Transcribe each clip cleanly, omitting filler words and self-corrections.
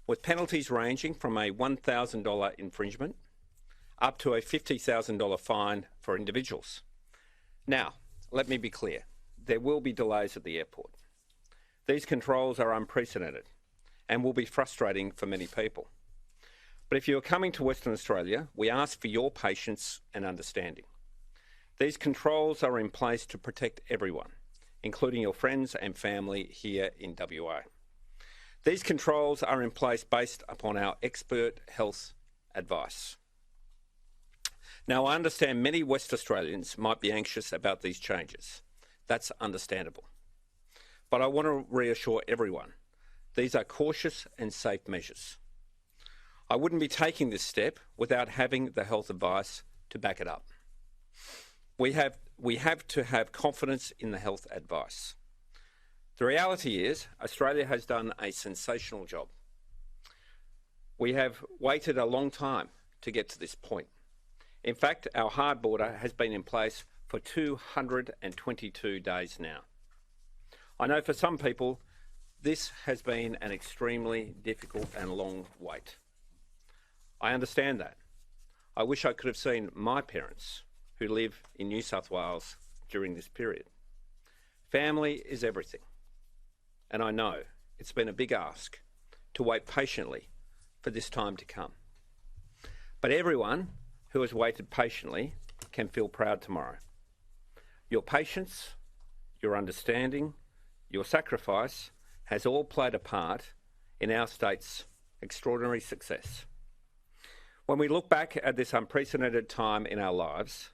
with penalties ranging from a $1,000 infringement up to a $50,000 fine for individuals. Now, let me be clear. There will be delays at the airport. These controls are unprecedented and will be frustrating for many people. But if you are coming to Western Australia, we ask for your patience and understanding. These controls are in place to protect everyone, including your friends and family here in WA. These controls are in place based upon our expert health advice. Now, I understand many West Australians might be anxious about these changes. That's understandable. But I want to reassure everyone, these are cautious and safe measures. I wouldn't be taking this step without having the health advice to back it up. We have to have confidence in the health advice. The reality is, Australia has done a sensational job. We have waited a long time to get to this point. In fact, our hard border has been in place for 222 days now. I know for some people, this has been an extremely difficult and long wait. I understand that. I wish I could have seen my parents who live in New South Wales during this period. Family is everything. And I know it's been a big ask to wait patiently for this time to come. But everyone who has waited patiently can feel proud tomorrow. Your patience, your understanding, your sacrifice has all played a part in our state's extraordinary success. When we look back at this unprecedented time in our lives,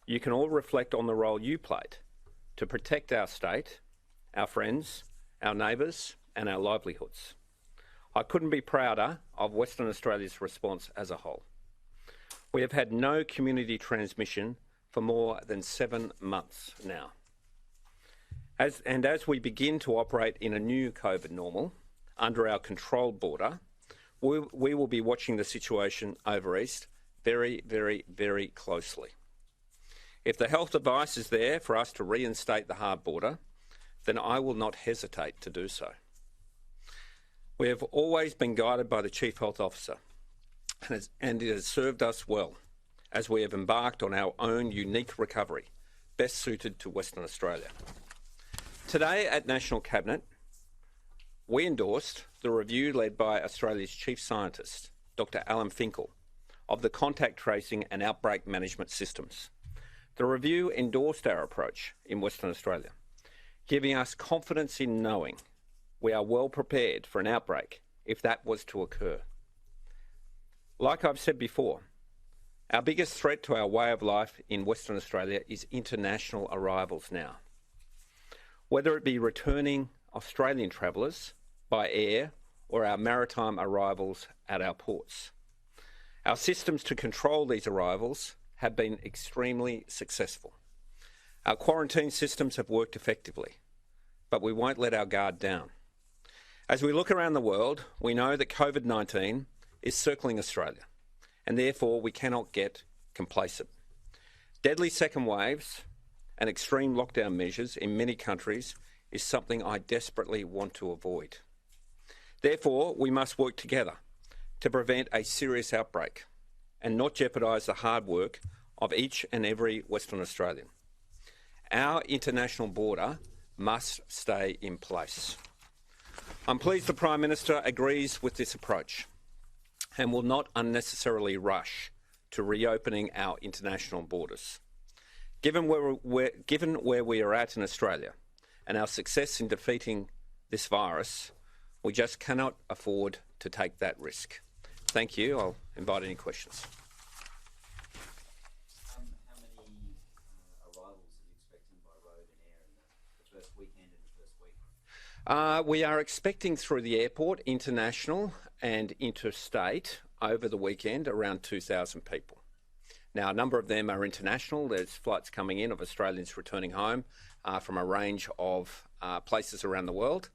you can all reflect on the role you played to protect our state, our friends, our neighbours, and our livelihoods. I couldn't be prouder of Western Australia's response as a whole. We have had no community transmission for more than 7 months now. As we begin to operate in a new COVID normal under our controlled border, we will be watching the situation over east very, very, very closely. If the health advice is there for us to reinstate the hard border, then I will not hesitate to do so. We have always been guided by the Chief Health Officer, and it has served us well as we have embarked on our own unique recovery, best suited to Western Australia. Today at National Cabinet, we endorsed the review led by Australia's Chief Scientist, Dr. Alan Finkel, of the contact tracing and outbreak management systems. The review endorsed our approach in Western Australia, giving us confidence in knowing we are well prepared for an outbreak if that was to occur. Like I've said before, our biggest threat to our way of life in Western Australia is international arrivals now. Whether it be returning Australian travellers by air or our maritime arrivals at our ports. Our systems to control these arrivals have been extremely successful. Our quarantine systems have worked effectively, but we won't let our guard down. As we look around the world, we know that COVID-19 is circling Australia, and therefore we cannot get complacent. Deadly second waves and extreme lockdown measures in many countries is something I desperately want to avoid. Therefore, we must work together to prevent a serious outbreak and not jeopardise the hard work of each and every Western Australian. Our international border must stay in place. I'm pleased the Prime Minister agrees with this approach and will not unnecessarily rush to reopening our international borders. Given where we are at in Australia and our success in defeating this virus, we just cannot afford to take that risk. Thank you. I'll invite any questions. How many arrivals are you expecting by road and air in the first weekend and the first week? We are expecting through the airport, international and interstate, over the weekend, around 2,000 people. Now, a number of them are international. There's flights coming in of Australians returning home from a range of places around the world.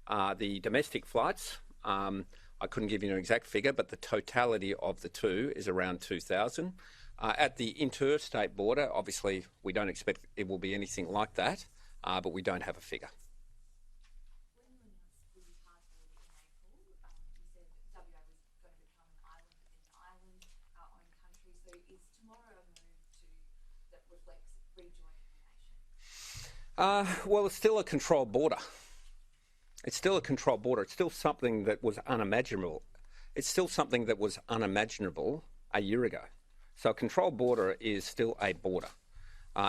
The domestic flights, I couldn't give you an exact figure, but the totality of the two is around 2,000. At the interstate border, obviously, we don't expect it will be anything like that, but we don't have a figure. When you announced the hard border in April, you said is tomorrow a move that reflects rejoining the nation? Well, it's still a controlled border. It's still a controlled border. It's still something that was unimaginable. It's still something that was unimaginable a year ago. So a controlled border is still a border.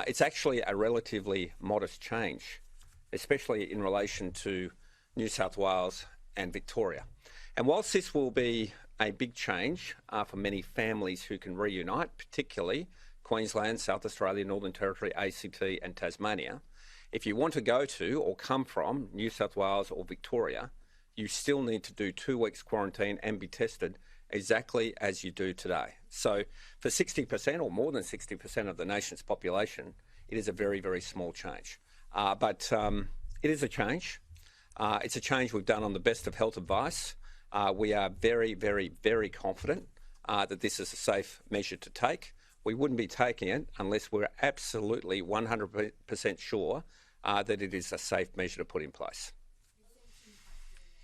It's actually a relatively modest change, especially in relation to New South Wales and Victoria. And whilst this will be a big change for many families who can reunite, particularly Queensland, South Australia, Northern Territory, ACT and Tasmania, if you want to go to or come from New South Wales or Victoria, you still need to do 2 weeks quarantine and be tested exactly as you do today. So for 60% or more than 60% of the nation's population, it is a very, very small change. But it is a change. It's a change we've done on the best of health advice. We are very, very, very confident that this is a safe measure to take. We wouldn't be taking it unless we're absolutely 100% sure that it is a safe measure to put in place.